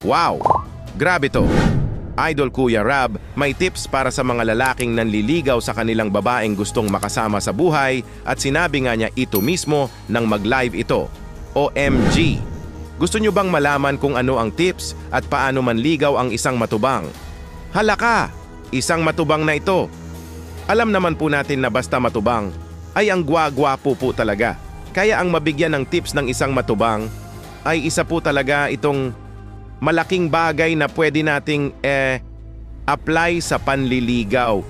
Wow! Grabe to! Idol Kuya Rab, may tips para sa mga lalaking nanliligaw sa kanilang babaeng gustong makasama sa buhay at sinabi nga niya ito mismo nang mag-live ito. OMG! Gusto nyo bang malaman kung ano ang tips at paano manligaw ang isang matubang? Halaka! Isang matubang na ito! Alam naman po natin na basta matubang ay ang gwa-gwapo po talaga. Kaya ang mabigyan ng tips ng isang matubang ay isa po talaga itong malaking bagay na pwede nating apply sa panliligaw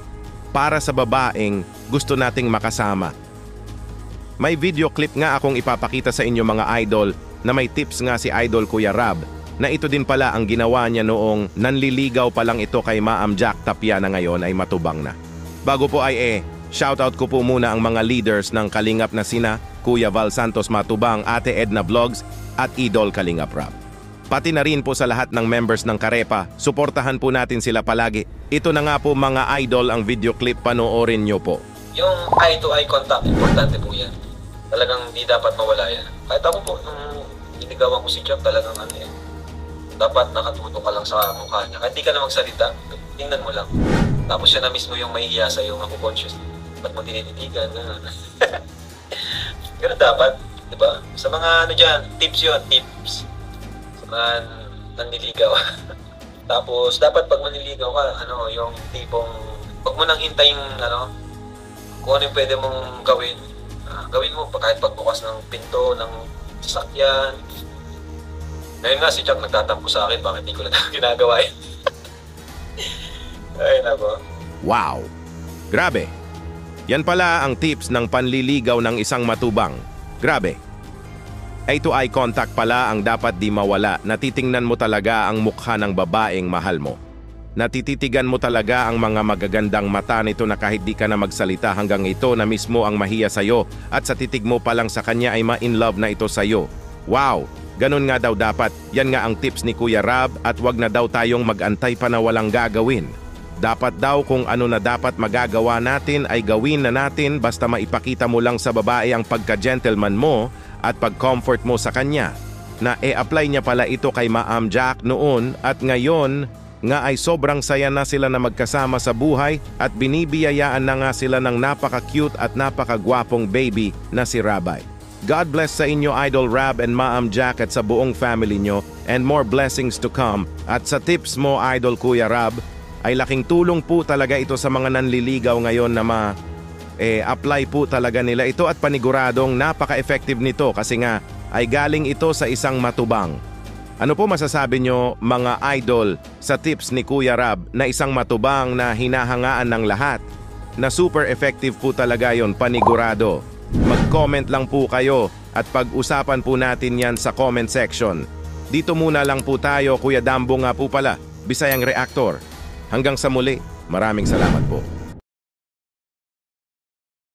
para sa babaeng gusto nating makasama. May video clip nga akong ipapakita sa inyo mga idol na may tips nga si Idol Kuya Rab na ito din pala ang ginawa niya noong nanliligaw pa lang ito kay Ma'am Jack Tapia na ngayon ay matubang na. Bago po ay shoutout ko po muna ang mga leaders ng Kalingap na sina Kuya Val Santos Matubang, Ate Edna Vlogs at Idol Kalingap Rab. Pati na rin po sa lahat ng members ng Karepa, suportahan po natin sila palagi. Ito na nga po mga idol ang video clip, panoorin nyo po. Yung eye-to-eye contact, importante po yan. Talagang di dapat mawala yan. Kahit ako po, nung inigawan ko si Jack, talagang dapat nakatuto ka lang sa mukha niya. Kahit di ka na magsalita, tingnan mo lang. Tapos siya na mismo yung mahihiya sa'yo, ako-conscious. Ba't mo tinititigan? Ganun dapat, di ba? Sa mga dyan, tips yun, tips. Nanliligaw. Tapos dapat pag manliligaw ka, yung tipong wag mo nang hintayin kung ano yung pwede mong gawin. Gawin mo kahit pagbukas ng pinto ng sasakyan. Ngayon nga si Jack nagtatampo sa akin, bakit hindi ko na ginagawa yun? Ay nako. Wow! Grabe! Yan pala ang tips ng panliligaw ng isang matubang. Grabe! Eye-to-eye contact pala ang dapat di mawala. Natitingnan mo talaga ang mukha ng babaeng mahal mo. Natititigan mo talaga ang mga magagandang mata nito na kahit di ka na magsalita hanggang ito na mismo ang mahiya sa'yo at sa titig mo pa lang sa kanya ay ma-in love na ito sa'yo. Wow! Ganun nga daw dapat. Yan nga ang tips ni Kuya Rab at wag na daw tayong mag-antay pa na walang gagawin. Dapat daw kung ano na dapat magagawa natin ay gawin na natin basta maipakita mo lang sa babae ang pagka-gentleman mo at pag-comfort mo sa kanya na apply niya pala ito kay Ma'am Jack noon at ngayon nga ay sobrang saya na sila na magkasama sa buhay at binibiyayaan na nga sila ng napaka-cute at napaka-gwapong baby na si Rabay. God bless sa inyo Idol Rab and Ma'am Jack at sa buong family nyo and more blessings to come. At sa tips mo Idol Kuya Rab ay laking tulong po talaga ito sa mga nanliligaw ngayon na apply po talaga nila ito at paniguradong napaka-effective nito kasi nga ay galing ito sa isang matubang. Ano po masasabi nyo mga idol sa tips ni Kuya Rab na isang matubang na hinahangaan ng lahat na super effective po talaga yon, panigurado? Mag-comment lang po kayo at pag-usapan po natin yan sa comment section. Dito muna lang po tayo, Kuya Dambo nga po pala, Bisayang Reactor. Hanggang sa muli, maraming salamat po.